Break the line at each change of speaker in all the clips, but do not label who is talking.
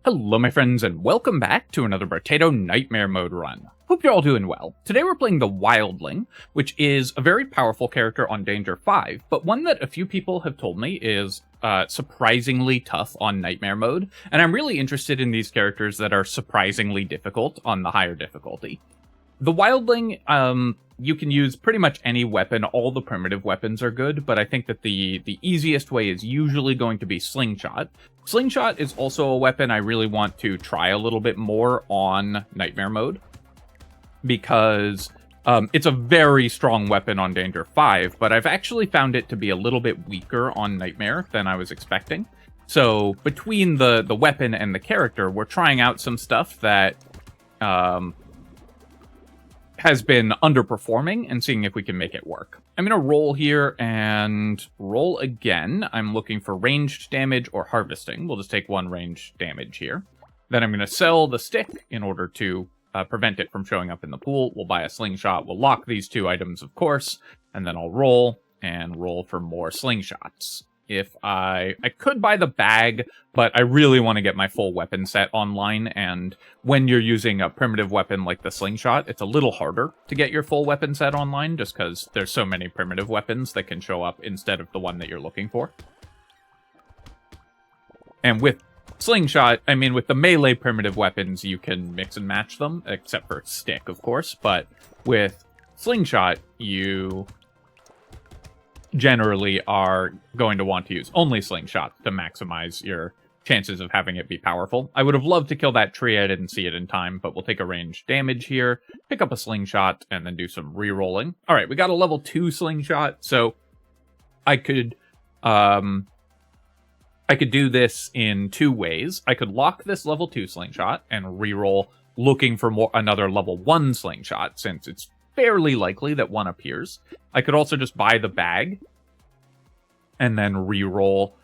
Hello my friends, and welcome back to another Brotato Nightmare Mode run. Hope you're all doing well. Today we're playing the Wildling, which is a very powerful character on Danger 5, but one that a few people have told me is surprisingly tough on Nightmare Mode, and I'm really interested in these characters that are surprisingly difficult on the higher difficulty. The Wildling, you can use pretty much any weapon. All the primitive weapons are good, but I think that the easiest way is usually going to be Slingshot. Slingshot is also a weapon I really want to try a little bit more on Nightmare Mode, because it's a very strong weapon on Danger 5, but I've actually found it to be a little bit weaker on Nightmare than I was expecting. So between the weapon and the character, we're trying out some stuff that has been underperforming and seeing if we can make it work. I'm going to roll here and roll again. I'm looking for ranged damage or harvesting. We'll just take one ranged damage here. Then I'm going to sell the stick in order to prevent it from showing up in the pool. We'll buy a slingshot. We'll lock these two items, of course, and then I'll roll and roll for more slingshots. If I could buy the bag, but I really want to get my full weapon set online, and when you're using a primitive weapon like the slingshot, it's a little harder to get your full weapon set online, just because there's so many primitive weapons that can show up instead of the one that you're looking for. And with slingshot, I mean, with the melee primitive weapons, you can mix and match them, except for stick, of course, but with slingshot, you generally are going to want to use only slingshot to maximize your chances of having it be powerful. I would have loved to kill that tree. I didn't see it in time, but we'll take a ranged damage here, pick up a slingshot, and then do some re-rolling. All right, we got a level 2 slingshot, so I could do this in two ways. I could lock this level 2 slingshot and re-roll looking for another level 1 slingshot, since it's fairly likely that one appears. I could also just buy the bag and then re-roll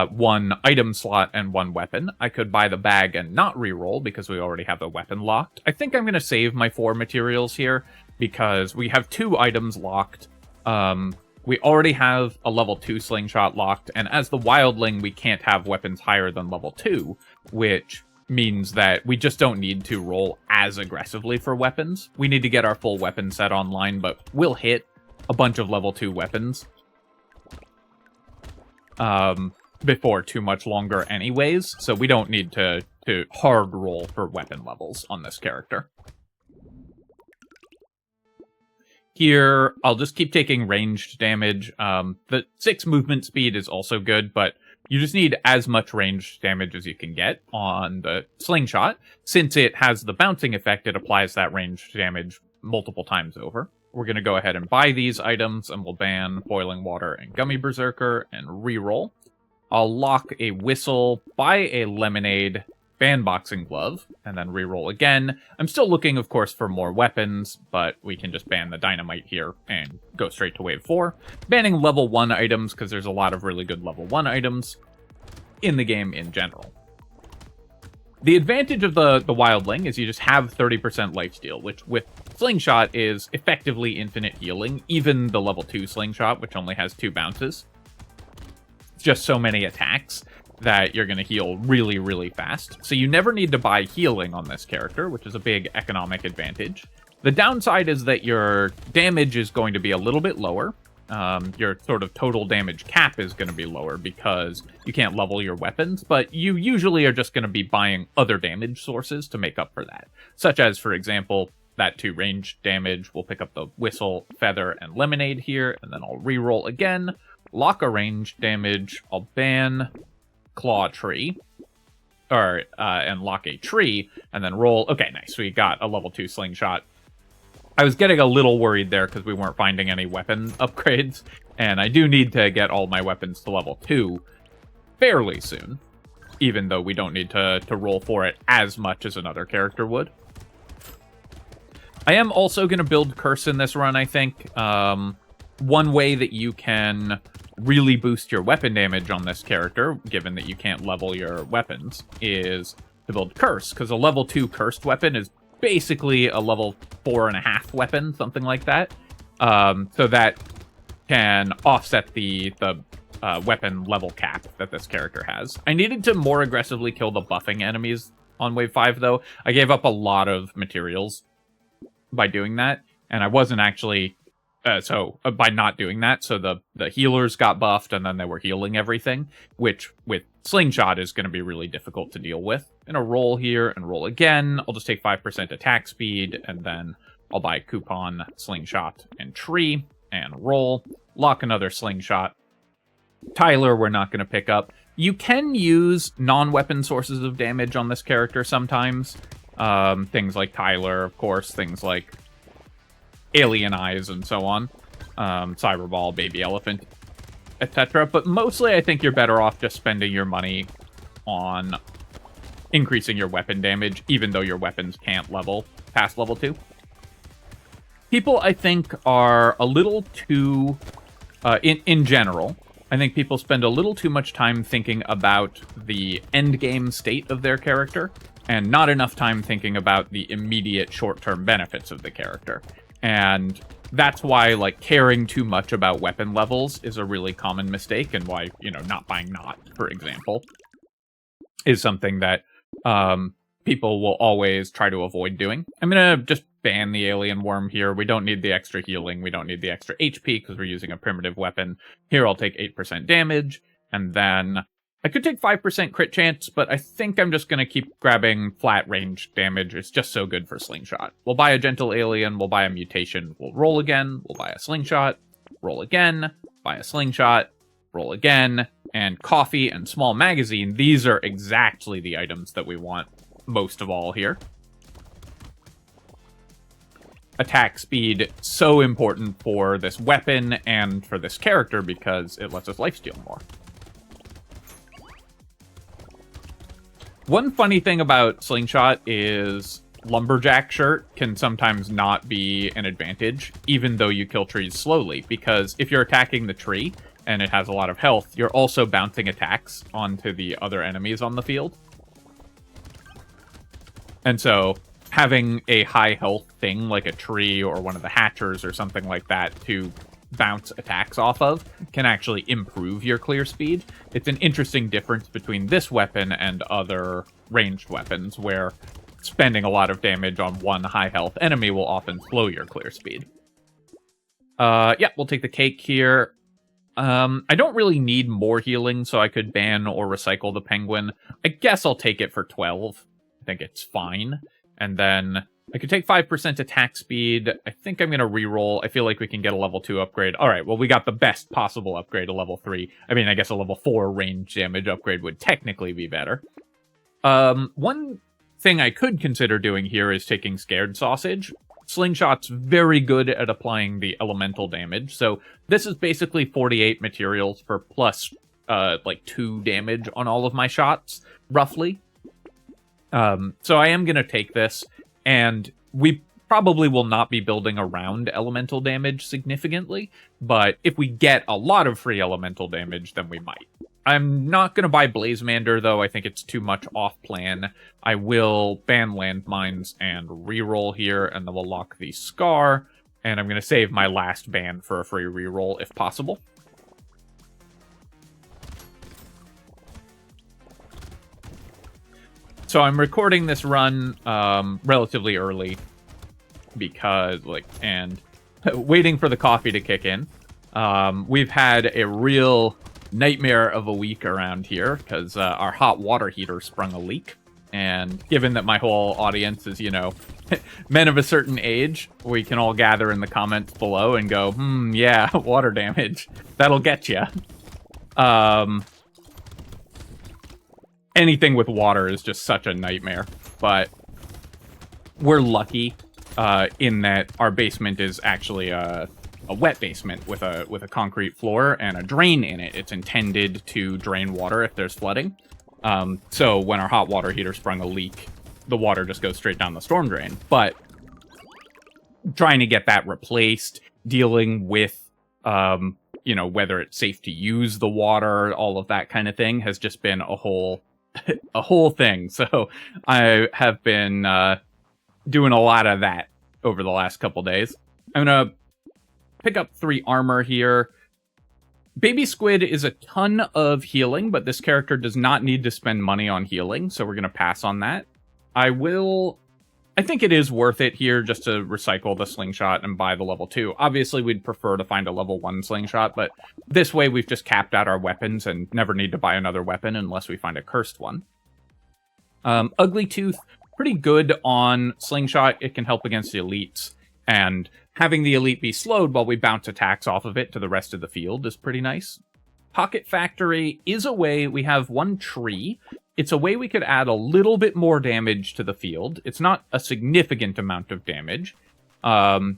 one item slot and one weapon. I could buy the bag and not re-roll because we already have the weapon locked. I think I'm going to save my 4 materials here because we have 2 items locked. We already have a level 2 slingshot locked, and as the Wildling, we can't have weapons higher than level 2, which means that we just don't need to roll as aggressively for weapons. We need to get our full weapon set online, but we'll hit a bunch of level 2 weapons before too much longer anyways, so we don't need to hard roll for weapon levels on this character. Here, I'll just keep taking ranged damage. The 6 movement speed is also good, but you just need as much ranged damage as you can get on the slingshot. Since it has the bouncing effect, it applies that ranged damage multiple times over. We're going to go ahead and buy these items, and we'll ban Boiling Water and Gummy Berserker and reroll. I'll lock a Whistle, buy a Lemonade, ban Boxing Glove, and then reroll again. I'm still looking, of course, for more weapons, but we can just ban the Dynamite here and go straight to Wave 4. Banning level 1 items, because there's a lot of really good level 1 items in the game in general. The advantage of the Wildling is you just have 30% lifesteal, which with Slingshot is effectively infinite healing, even the level 2 Slingshot, which only has 2 bounces. It's just so many attacks that you're going to heal really, really fast. So you never need to buy healing on this character, which is a big economic advantage. The downside is that your damage is going to be a little bit lower. Your sort of total damage cap is going to be lower because you can't level your weapons, but you usually are just going to be buying other damage sources to make up for that. Such as, for example, that 2 ranged damage. We'll pick up the Whistle, Feather, and Lemonade here, and then I'll reroll again. Lock a ranged damage. I'll ban Claw Tree, and lock a tree, and then roll. Okay, nice. We got a level 2 slingshot. I was getting a little worried there because we weren't finding any weapon upgrades, and I do need to get all my weapons to level 2 fairly soon, even though we don't need to roll for it as much as another character would. I am also going to build Curse in this run, I think. One way that you can really boost your weapon damage on this character, given that you can't level your weapons, is to build Curse, because a level 2 cursed weapon is basically a level 4.5 weapon, something like that. So that can offset the weapon level cap that this character has. I needed to more aggressively kill the buffing enemies on wave 5, though. I gave up a lot of materials by doing that, and I wasn't actually... by not doing that, so the healers got buffed, and then they were healing everything, which with Slingshot is going to be really difficult to deal with. I'm going to roll here and roll again. I'll just take 5% attack speed, and then I'll buy Coupon, Slingshot, and Tree, and roll. Lock another Slingshot. Tyler, we're not going to pick up. You can use non-weapon sources of damage on this character sometimes. Things like Tyler, of course, things like Alien Eyes and so on. Cyberball, Baby Elephant, etc. But mostly I think you're better off just spending your money on increasing your weapon damage, even though your weapons can't level past level 2. People, I think, are a little too... in general, I think people spend a little too much time thinking about the endgame state of their character, and not enough time thinking about the immediate short-term benefits of the character. And that's why, like, caring too much about weapon levels is a really common mistake, and why, you know, not buying Knot, for example, is something that people will always try to avoid doing. I'm gonna just ban the Alien Worm here. We don't need the extra healing. We don't need the extra HP because we're using a primitive weapon. Here I'll take 8% damage, and then I could take 5% crit chance, but I think I'm just going to keep grabbing flat range damage. It's just so good for Slingshot. We'll buy a Gentle Alien, we'll buy a Mutation, we'll roll again, we'll buy a Slingshot, roll again, buy a Slingshot, roll again, and Coffee and Small Magazine. These are exactly the items that we want most of all here. Attack speed, so important for this weapon and for this character because it lets us lifesteal more. One funny thing about Slingshot is Lumberjack Shirt can sometimes not be an advantage, even though you kill trees slowly, because if you're attacking the tree and it has a lot of health, you're also bouncing attacks onto the other enemies on the field. And so having a high health thing like a tree or one of the hatchers or something like that to bounce attacks off of can actually improve your clear speed. It's an interesting difference between this weapon and other ranged weapons, where spending a lot of damage on one high health enemy will often slow your clear speed. Yeah, we'll take the cake here. I don't really need more healing, so I could ban or recycle the penguin. I guess I'll take it for 12. I think it's fine. And then I could take 5% attack speed. I think I'm going to reroll. I feel like we can get a level 2 upgrade. All right, well, we got the best possible upgrade, a level 3. I mean, I guess a level 4 range damage upgrade would technically be better. One thing I could consider doing here is taking Scared Sausage. Slingshot's very good at applying the elemental damage. So this is basically 48 materials for plus, like 2 damage on all of my shots, roughly. So I am going to take this. And we probably will not be building around elemental damage significantly, but if we get a lot of free elemental damage, then we might. I'm not going to buy Blazemander, though. I think it's too much off-plan. I will ban landmines and reroll here, and then we'll lock the Scar, and I'm going to save my last ban for a free reroll if possible. So I'm recording this run relatively early because, and waiting for the coffee to kick in. We've had a real nightmare of a week around here because our hot water heater sprung a leak. And given that my whole audience is, you know, men of a certain age, we can all gather in the comments below and go, yeah, water damage. That'll get you. Anything with water is just such a nightmare, but we're lucky in that our basement is actually a wet basement with a concrete floor and a drain in it. It's intended to drain water if there's flooding. So when our hot water heater sprung a leak, the water just goes straight down the storm drain. But trying to get that replaced, dealing with you know, whether it's safe to use the water, all of that kind of thing has just been a whole thing. So I have been doing a lot of that over the last couple days. I'm gonna pick up 3 armor here. Baby Squid is a ton of healing, but this character does not need to spend money on healing, so we're going to pass on that. I think it is worth it here just to recycle the slingshot and buy the level 2. Obviously, we'd prefer to find a level 1 slingshot, but this way we've just capped out our weapons and never need to buy another weapon unless we find a cursed one. Ugly Tooth, pretty good on slingshot. It can help against the elites, and having the elite be slowed while we bounce attacks off of it to the rest of the field is pretty nice. Pocket Factory is a way, we have one tree. It's a way we could add a little bit more damage to the field. It's not a significant amount of damage. And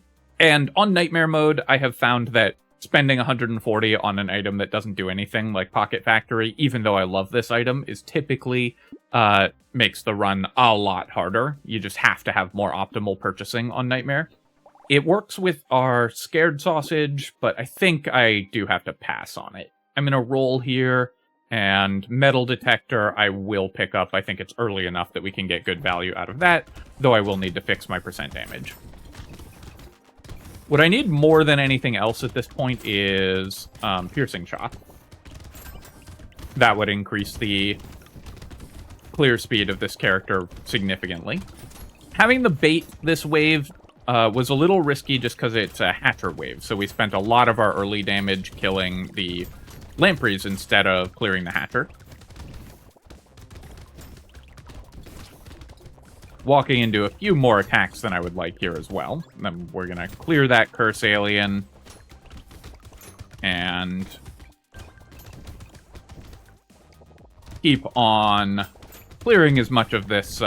on Nightmare mode, I have found that spending 140 on an item that doesn't do anything, like Pocket Factory, even though I love this item, is typically makes the run a lot harder. You just have to have more optimal purchasing on Nightmare. It works with our Scared Sausage, but I think I do have to pass on it. I'm going to roll here, and Metal Detector I will pick up. I think it's early enough that we can get good value out of that, though I will need to fix my percent damage. What I need more than anything else at this point is Piercing Shot. That would increase the clear speed of this character significantly. Having the bait this wave was a little risky just because it's a Hatcher wave, so we spent a lot of our early damage killing the Lampreys instead of clearing the Hatcher. Walking into a few more attacks than I would like here as well. Then we're going to clear that Curse Alien. And keep on clearing as much of this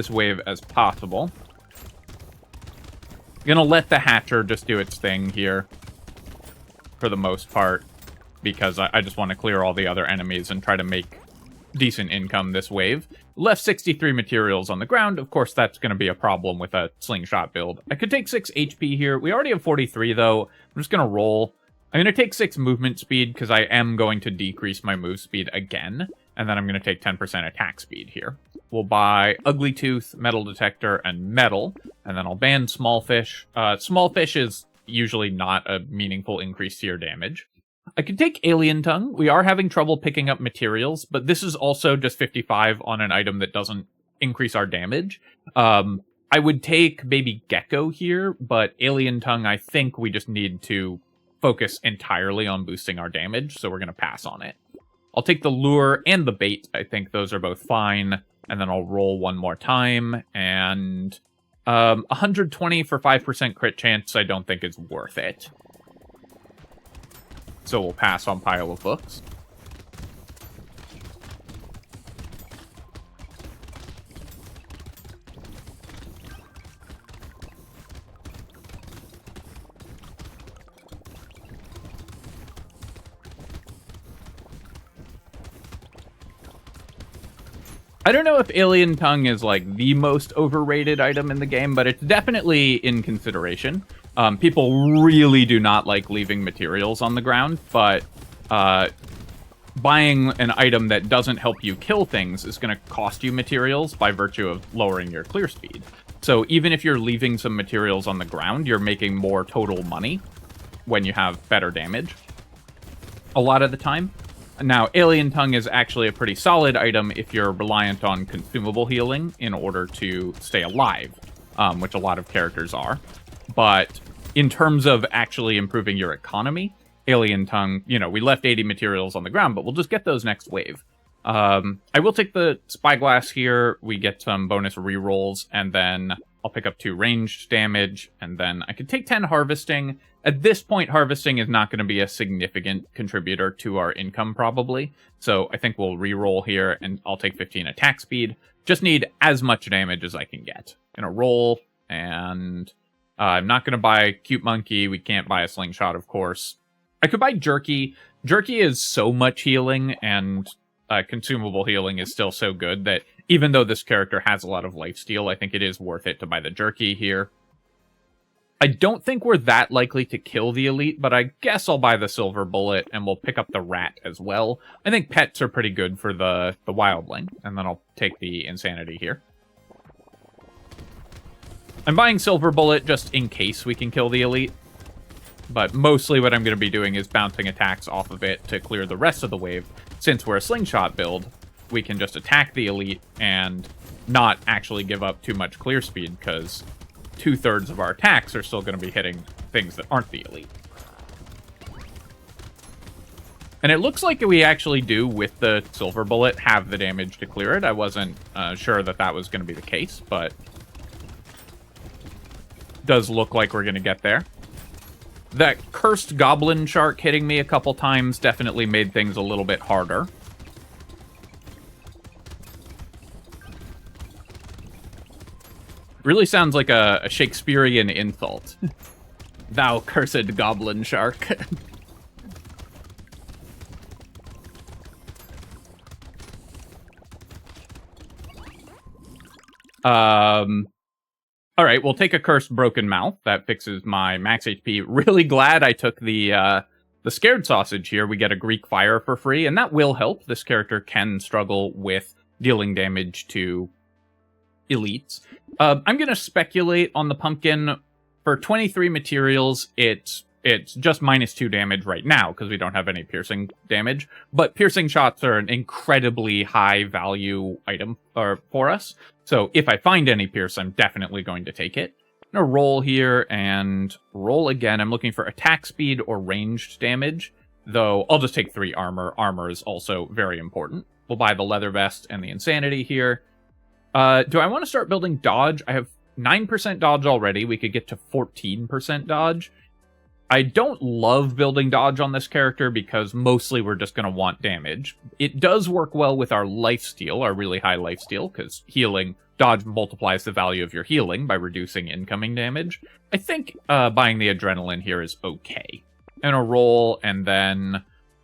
wave as possible. Gonna let the Hatcher just do its thing here for the most part, because I just want to clear all the other enemies and try to make decent income this wave. Left 63 materials on the ground. Of course, that's going to be a problem with a slingshot build. I could take 6 HP here. We already have 43, though. I'm just going to roll. I'm going to take 6 movement speed, because I am going to decrease my move speed again. And then I'm going to take 10% attack speed here. We'll buy Ugly Tooth, Metal Detector, and Metal. And then I'll ban Small Fish. Small Fish is usually not a meaningful increase to your damage. I could take Alien Tongue. We are having trouble picking up materials, but this is also just 55 on an item that doesn't increase our damage. I would take Baby Gecko here, but Alien Tongue, I think we just need to focus entirely on boosting our damage, so we're going to pass on it. I'll take the Lure and the Bait. I think those are both fine, and then I'll roll one more time, and 120 for 5% crit chance I don't think is worth it. So we'll pass on Pile of Books. I don't know if Alien Tongue is like the most overrated item in the game, but it's definitely in consideration. People really do not like leaving materials on the ground, but buying an item that doesn't help you kill things is going to cost you materials by virtue of lowering your clear speed. So even if you're leaving some materials on the ground, you're making more total money when you have better damage a lot of the time. Now, Alien Tongue is actually a pretty solid item if you're reliant on consumable healing in order to stay alive, which a lot of characters are. But in terms of actually improving your economy, Alien Tongue, you know, we left 80 materials on the ground, but we'll just get those next wave. I will take the Spyglass here. We get some bonus rerolls, and then I'll pick up 2 ranged damage, and then I could take 10 Harvesting. At this point, Harvesting is not going to be a significant contributor to our income, probably. So I think we'll reroll here, and I'll take 15 attack speed. Just need as much damage as I can get. Gonna roll, and I'm not going to buy Cute Monkey. We can't buy a Slingshot, of course. I could buy Jerky. Jerky is so much healing, and consumable healing is still so good that even though this character has a lot of lifesteal, I think it is worth it to buy the Jerky here. I don't think we're that likely to kill the elite, but I guess I'll buy the Silver Bullet, and we'll pick up the Rat as well. I think pets are pretty good for the Wildling, and then I'll take the Insanity here. I'm buying Silver Bullet just in case we can kill the elite. But mostly what I'm going to be doing is bouncing attacks off of it to clear the rest of the wave. Since we're a slingshot build, we can just attack the elite and not actually give up too much clear speed, because 2/3 of our attacks are still going to be hitting things that aren't the elite. And it looks like we actually do, with the silver bullet, have the damage to clear it. I wasn't sure that that was going to be the case, but does look like we're going to get there. That cursed goblin shark hitting me a couple times definitely made things a little bit harder. Really sounds like a Shakespearean insult. Thou cursed goblin shark. All right, we'll take a cursed broken mouth. That fixes my max HP. Really glad I took the scared sausage here. We get a Greek fire for free, and that will help. This character can struggle with dealing damage to elites. I'm going to speculate on the pumpkin. For 23 materials, it's just -2 damage right now, because we don't have any piercing damage. But piercing shots are an incredibly high value item for us. So if I find any pierce, I'm definitely going to take it. I'm going to roll here and roll again. I'm looking for attack speed or ranged damage, though I'll just take 3 armor. Armor is also very important. We'll buy the leather vest and the insanity here. Do I want to start building dodge? I have 9% dodge already. We could get to 14% dodge. I don't love building dodge on this character because mostly we're just going to want damage. It does work well with our lifesteal, our really high lifesteal, because healing, dodge multiplies the value of your healing by reducing incoming damage. I think buying the adrenaline here is okay. And a roll, and then...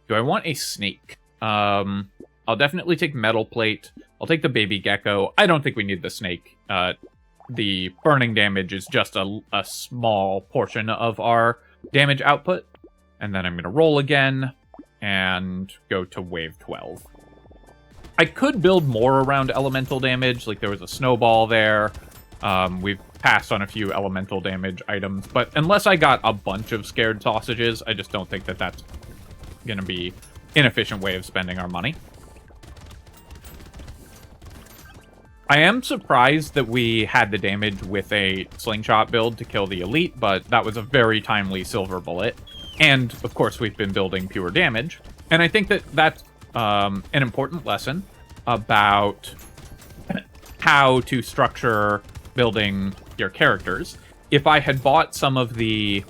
Do I want a snake? I'll definitely take metal plate. I'll take the baby gecko. I don't think we need the snake. The burning damage is just a small portion of our damage output. And then I'm going to roll again and go to wave 12. I could build more around elemental damage, like there was a snowball there. We've passed on a few elemental damage items, but unless I got a bunch of scared sausages, I just don't think that that's going to be an efficient way of spending our money. I am surprised that we had the damage with a slingshot build to kill the elite, but that was a very timely silver bullet. And, of course, we've been building pure damage. And I think that that's an important lesson about how to structure building your characters. If I had bought some of the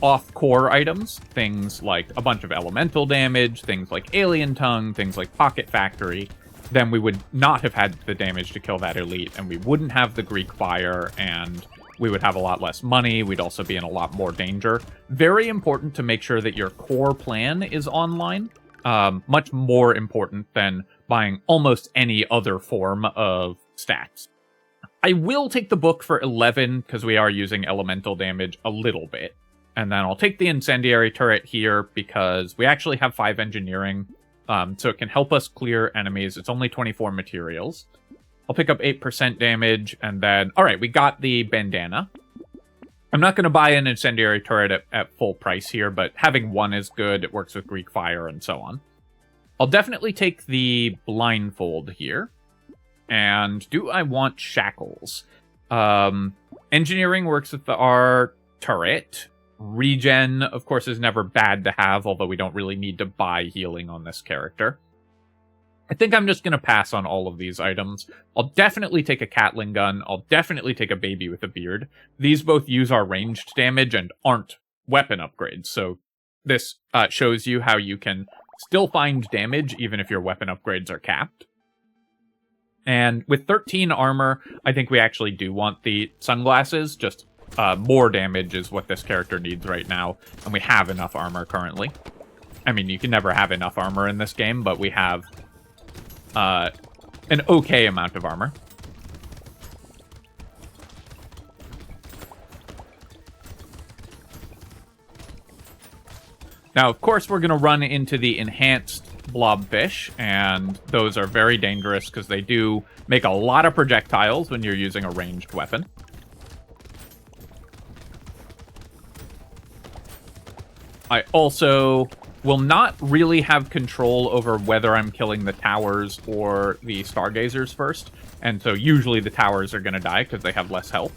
off-core items, things like a bunch of elemental damage, things like alien tongue, things like pocket factory, then we would not have had the damage to kill that elite, and we wouldn't have the Greek fire, and we would have a lot less money. We'd also be in a lot more danger. Very important to make sure that your core plan is online. Much more important than buying almost any other form of stats. I will take the book for 11, because we are using elemental damage a little bit. And then I'll take the incendiary turret here, because we actually have 5 engineering. So it can help us clear enemies. It's only 24 materials. I'll pick up 8% damage, and then... Alright, we got the bandana. I'm not going to buy an incendiary turret at full price here, but having 1 is good. It works with Greek fire and so on. I'll definitely take the blindfold here. And do I want shackles? Engineering works with our turret. Regen, of course, is never bad to have, although we don't really need to buy healing on this character. I think I'm just going to pass on all of these items. I'll definitely take a Catling gun. I'll definitely take a baby with a beard. These both use our ranged damage and aren't weapon upgrades, so this shows you how you can still find damage even if your weapon upgrades are capped. And with 13 armor, I think we actually do want the sunglasses, just... more damage is what this character needs right now, and we have enough armor currently. I mean, you can never have enough armor in this game, but we have an okay amount of armor. Now, of course, we're going to run into the enhanced blobfish, and those are very dangerous because they do make a lot of projectiles when you're using a ranged weapon. I also will not really have control over whether I'm killing the towers or the stargazers first. And so usually the towers are going to die because they have less health.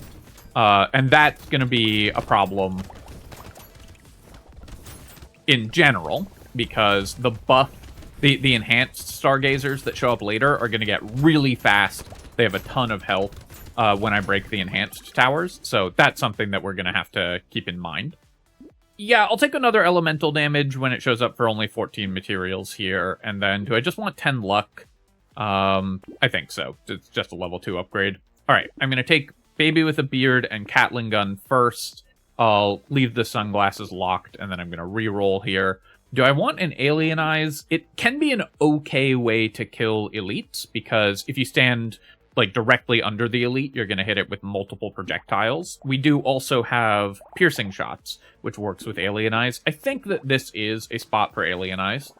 And that's going to be a problem in general, because the buff, the enhanced stargazers that show up later are going to get really fast. They have a ton of health when I break the enhanced towers. So that's something that we're going to have to keep in mind. Yeah, I'll take another elemental damage when it shows up for only 14 materials here. And then, do I just want 10 luck? I think so. It's just a level 2 upgrade. Alright, I'm going to take Baby with a Beard and Catling Gun first. I'll leave the sunglasses locked, and then I'm going to reroll here. Do I want an Alien Eyes? It can be an okay way to kill elites, because if you stand like directly under the elite, you're going to hit it with multiple projectiles. We do also have piercing shots, which works with Alien Eyes. I think that this is a spot for Alien Eyes.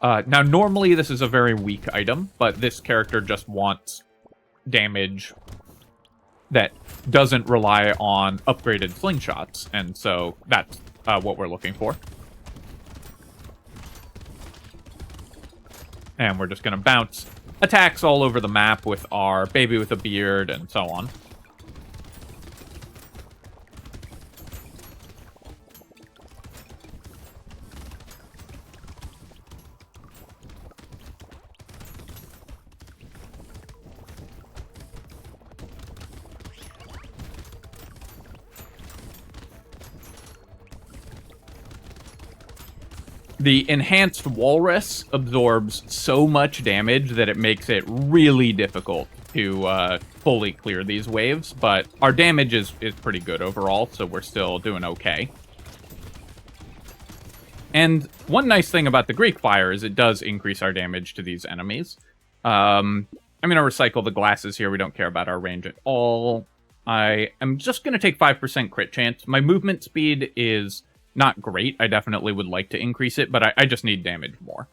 Now, normally this is a very weak item, but this character just wants damage that doesn't rely on upgraded slingshots, and so that's what we're looking for. And we're just going to bounce attacks all over the map with our Baby with a Beard and so on. The enhanced walrus absorbs so much damage that it makes it really difficult to fully clear these waves, but our damage is pretty good overall, so we're still doing okay. And one nice thing about the Greek Fire is it does increase our damage to these enemies. I'm going to recycle the glasses here. We don't care about our range at all. I am just going to take 5% crit chance. My movement speed is not great. I definitely would like to increase it, but I just need damage more.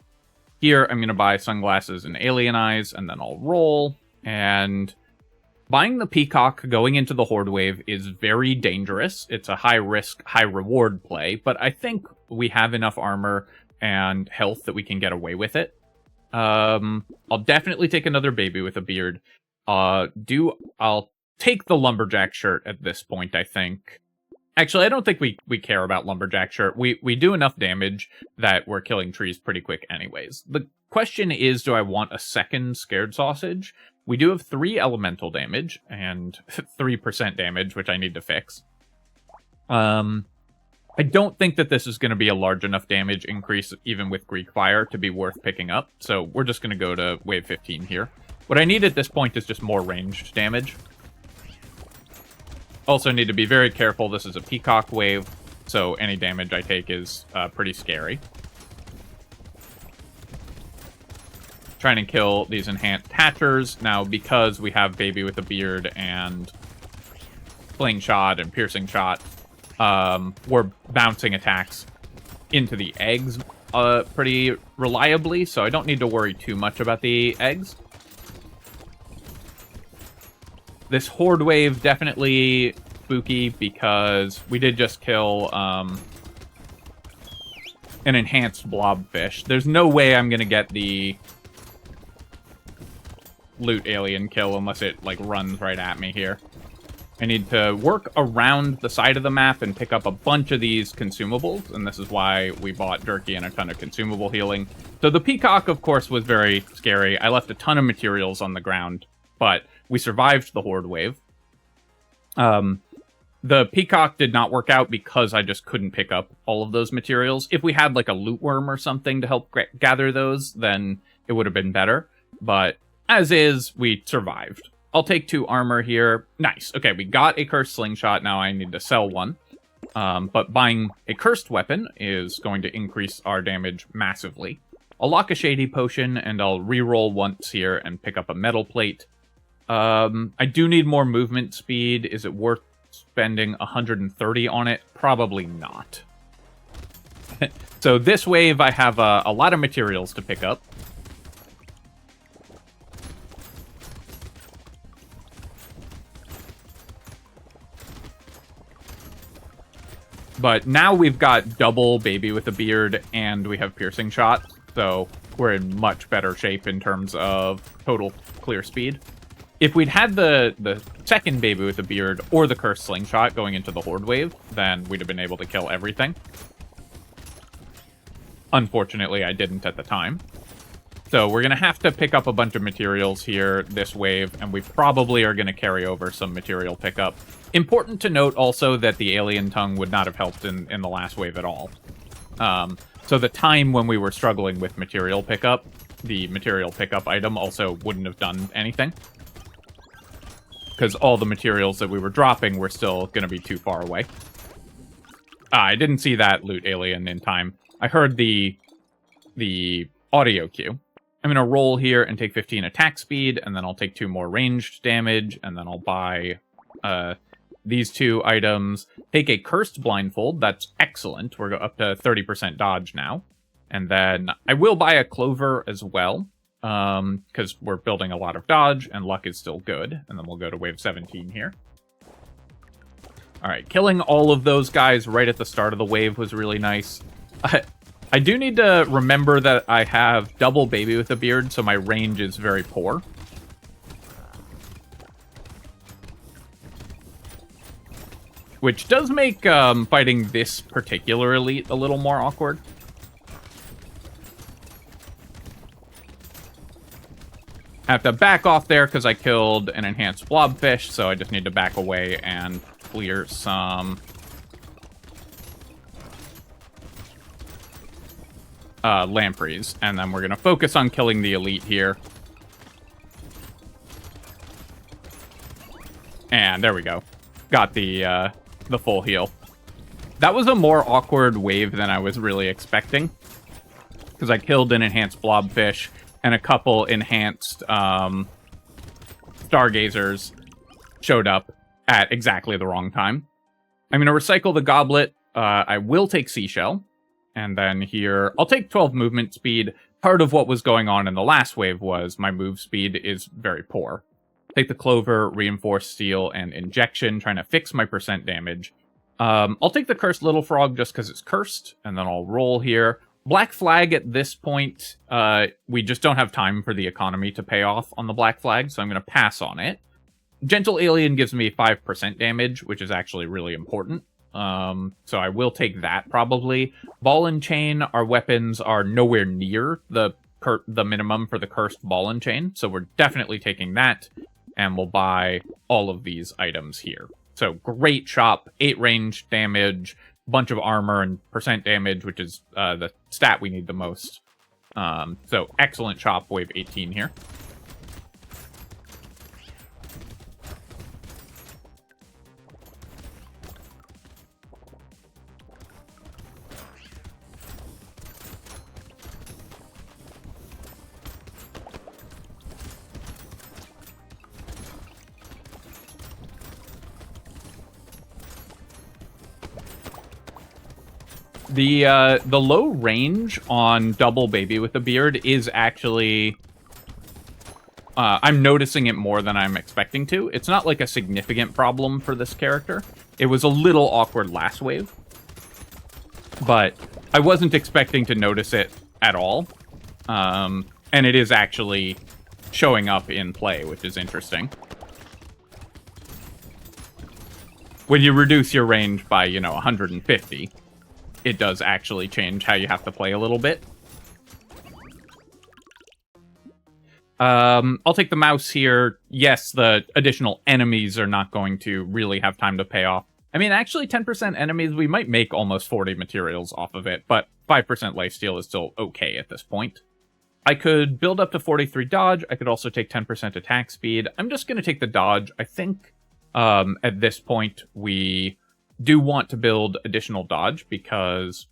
Here, I'm going to buy sunglasses and Alien Eyes, and then I'll roll. And buying the Peacock going into the Horde Wave is very dangerous. It's a high-risk, high-reward play, but I think we have enough armor and health that we can get away with it. I'll definitely take another Baby with a Beard. I'll take the Lumberjack shirt at this point, I think. Actually, I don't think we care about Lumberjack shirt. We do enough damage that we're killing trees pretty quick anyways. The question is, do I want a second Scared Sausage? We do have 3 elemental damage and 3% damage, which I need to fix. I don't think that this is going to be a large enough damage increase, even with Greek Fire, to be worth picking up. So we're just going to go to wave 15 here. What I need at this point is just more ranged damage. Also need to be very careful. This is a Peacock wave, so any damage I take is pretty scary. Trying to kill these enhanced hatchers. Now, because we have Baby with a Beard and Fling Shot and Piercing Shot, we're bouncing attacks into the eggs pretty reliably, so I don't need to worry too much about the eggs. This Horde Wave, definitely spooky, because we did just kill an enhanced blobfish. There's no way I'm going to get the loot alien kill unless it, like, runs right at me here. I need to work around the side of the map and pick up a bunch of these consumables, and this is why we bought Durkee and a ton of consumable healing. So the Peacock, of course, was very scary. I left a ton of materials on the ground, but we survived the Horde Wave. The Peacock did not work out because I just couldn't pick up all of those materials. If we had, like, a loot worm or something to help gather those, then it would have been better. But as is, we survived. I'll take 2 armor here. Nice. Okay, we got a cursed slingshot. Now I need to sell one. But buying a cursed weapon is going to increase our damage massively. I'll lock a shady potion, and I'll reroll once here and pick up a metal plate. I do need more movement speed. Is it worth spending 130 on it? Probably not. So this wave, I have a lot of materials to pick up. But now we've got double Baby with a Beard, and we have Piercing Shot, so we're in much better shape in terms of total clear speed. If we'd had the second Baby with a Beard or the Cursed Slingshot going into the Horde Wave, then we'd have been able to kill everything. Unfortunately, I didn't at the time. So we're going to have to pick up a bunch of materials here this wave, and we probably are going to carry over some material pickup. Important to note also that the alien tongue would not have helped in the last wave at all. So the time when we were struggling with material pickup, the material pickup item also wouldn't have done anything. Because all the materials that we were dropping were still going to be too far away. I didn't see that loot alien in time. I heard the audio cue. I'm going to roll here and take 15 attack speed, and then I'll take 2 more ranged damage, and then I'll buy these 2 items. Take a Cursed Blindfold. That's excellent. We're up to 30% dodge now. And then I will buy a Clover as well, because we're building a lot of dodge, and luck is still good. And then we'll go to wave 17 here. Alright, killing all of those guys right at the start of the wave was really nice. I do need to remember that I have double Baby with a Beard, so my range is very poor. Which does make fighting this particular elite a little more awkward. I have to back off there because I killed an enhanced blobfish, so I just need to back away and clear some lampreys, and then we're going to focus on killing the elite here. And there we go. Got the full heal. That was a more awkward wave than I was really expecting, because I killed an enhanced blobfish and a couple enhanced stargazers showed up at exactly the wrong time. I'm going to recycle the goblet. I will take seashell. And then here, I'll take 12 movement speed. Part of what was going on in the last wave was my move speed is very poor. Take the Clover, Reinforced Steel, and Injection, trying to fix my percent damage. I'll take the Cursed Little Frog just because it's cursed, and then I'll roll here. Black Flag at this point, we just don't have time for the economy to pay off on the Black Flag, so I'm going to pass on it. Gentle Alien gives me 5% damage, which is actually really important. So I will take that probably. Ball and Chain, our weapons are nowhere near the minimum for the Cursed Ball and Chain, so we're definitely taking that, and we'll buy all of these items here. So great shop, 8 range damage, bunch of armor, and percent damage, which is the stat we need the most. So excellent shop, wave 18 here. The low range on double Baby with a Beard is actually... I'm noticing it more than I'm expecting to. It's not like a significant problem for this character. It was a little awkward last wave, but I wasn't expecting to notice it at all. And it is actually showing up in play, which is interesting. When you reduce your range by, 150... it does actually change how you have to play a little bit. I'll take the mouse here. Yes, the additional enemies are not going to really have time to pay off. I mean, actually, 10% enemies, we might make almost 40 materials off of it, but 5% lifesteal is still okay at this point. I could build up to 43 dodge. I could also take 10% attack speed. I'm just going to take the dodge. I think at this point we do want to build additional dodge because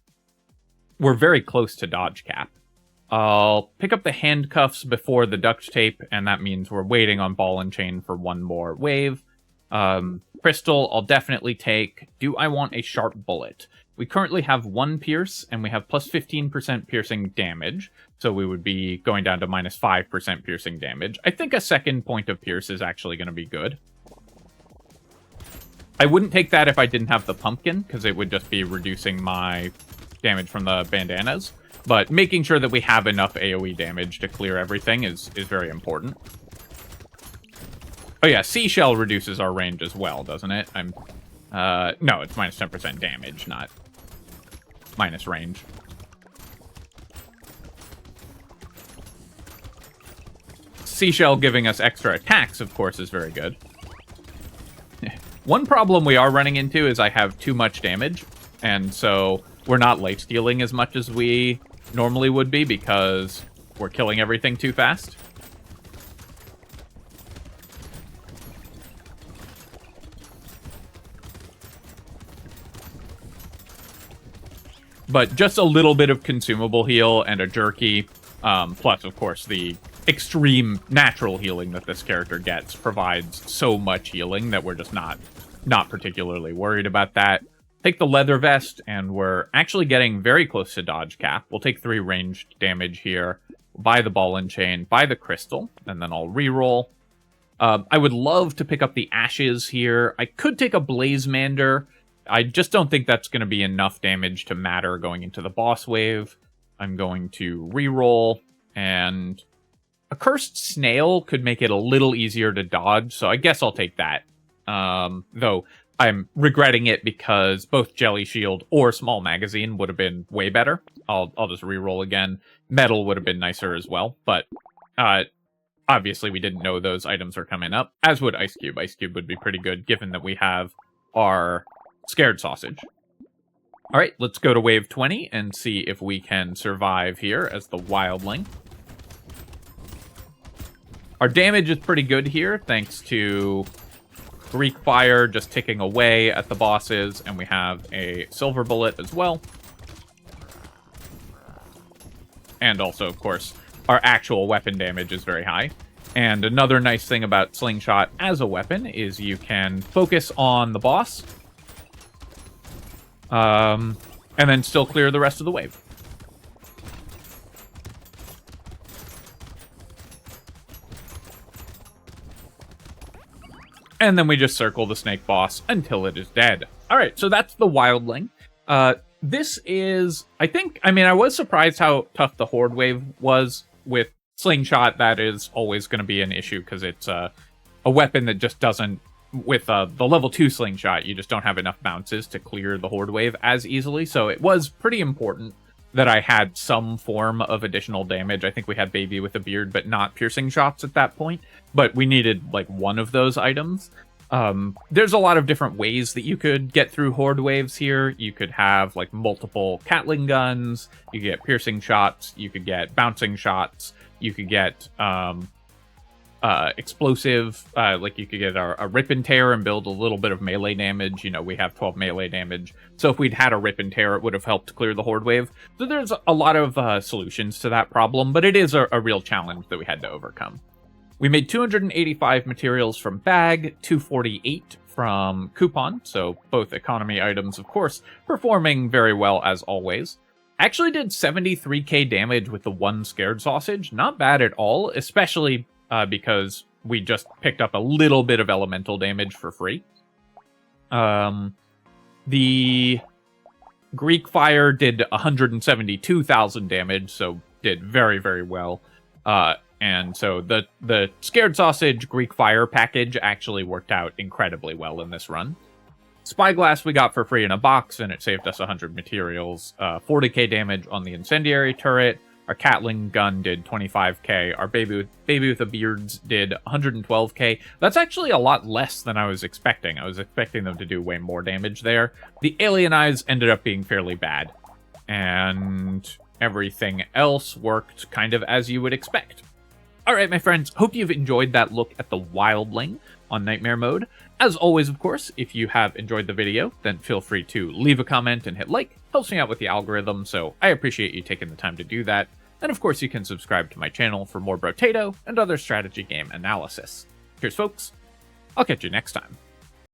we're very close to dodge cap. I'll pick up the handcuffs before the duct tape, and that means we're waiting on ball and chain for one more wave. Crystal, I'll definitely take. Do I want a sharp bullet? We currently have 1 pierce, and we have plus 15% piercing damage, so we would be going down to minus 5% piercing damage. I think a second point of pierce is actually going to be good. I wouldn't take that if I didn't have the pumpkin, because it would just be reducing my damage from the bandanas. But making sure that we have enough AoE damage to clear everything is very important. Oh yeah, Seashell reduces our range as well, doesn't it? No, it's minus 10% damage, not minus range. Seashell giving us extra attacks, of course, is very good. One problem we are running into is I have too much damage, and so we're not lifestealing as much as we normally would be because we're killing everything too fast. But just a little bit of consumable heal and a jerky, plus, of course, the extreme natural healing that this character gets provides so much healing that we're just not particularly worried about that. Take the leather vest, and we're actually getting very close to dodge cap. We'll take 3 ranged damage here, buy the ball and chain, buy the crystal, and then I'll reroll. I would love to pick up the ashes here. I could take a Blazemander. I just don't think that's going to be enough damage to matter going into the boss wave. I'm going to reroll, and a cursed snail could make it a little easier to dodge, so I guess I'll take that. Though I'm regretting it because both Jelly Shield or Small Magazine would have been way better. I'll just reroll again. Metal would have been nicer as well, but obviously we didn't know those items are coming up, as would Ice Cube. Ice Cube would be pretty good given that we have our Scared Sausage. Alright, let's go to wave 20 and see if we can survive here as the Wildling. Our damage is pretty good here, thanks to Greek Fire just ticking away at the bosses, and we have a Silver Bullet as well. And also, of course, our actual weapon damage is very high. And another nice thing about Slingshot as a weapon is you can focus on the boss, and then still clear the rest of the wave. And then we just circle the snake boss until it is dead. Alright, so that's the Wildling. This is, I was surprised how tough the Horde wave was. With Slingshot, that is always going to be an issue, because it's a weapon that just doesn't, with the level 2 Slingshot, you just don't have enough bounces to clear the Horde wave as easily, so it was pretty important that I had some form of additional damage. I think we had Baby with a Beard, but not piercing shots at that point. But we needed, like, one of those items. There's a lot of different ways that you could get through Horde waves here. You could have, like, multiple Catling guns. You could get piercing shots. You could get bouncing shots. You could get explosive, like you could get a Rip and Tear and build a little bit of melee damage. You know, we have 12 melee damage, so if we'd had a Rip and Tear, it would have helped clear the Horde wave. So there's a lot of solutions to that problem, but it is a real challenge that we had to overcome. We made 285 materials from bag, 248 from coupon, so both economy items, of course, performing very well as always. Actually did 73k damage with the 1 Scared Sausage, not bad at all, especially because we just picked up a little bit of elemental damage for free. The Greek Fire did 172,000 damage, so did very, very well. And so the Scared Sausage Greek Fire package actually worked out incredibly well in this run. Spyglass we got for free in a box, and it saved us 100 materials. 40k damage on the Incendiary Turret. Our Catling gun did 25k. Our Baby with the Beards did 112k. That's actually a lot less than I was expecting. I was expecting them to do way more damage there. The Alien Eyes ended up being fairly bad. And everything else worked kind of as you would expect. Alright, my friends, hope you've enjoyed that look at the Wildling on Nightmare Mode. As always, of course, if you have enjoyed the video, then feel free to leave a comment and hit like. Helps me out with the algorithm, so I appreciate you taking the time to do that. And of course, you can subscribe to my channel for more Brotato and other strategy game analysis. Cheers, folks. I'll catch you next time.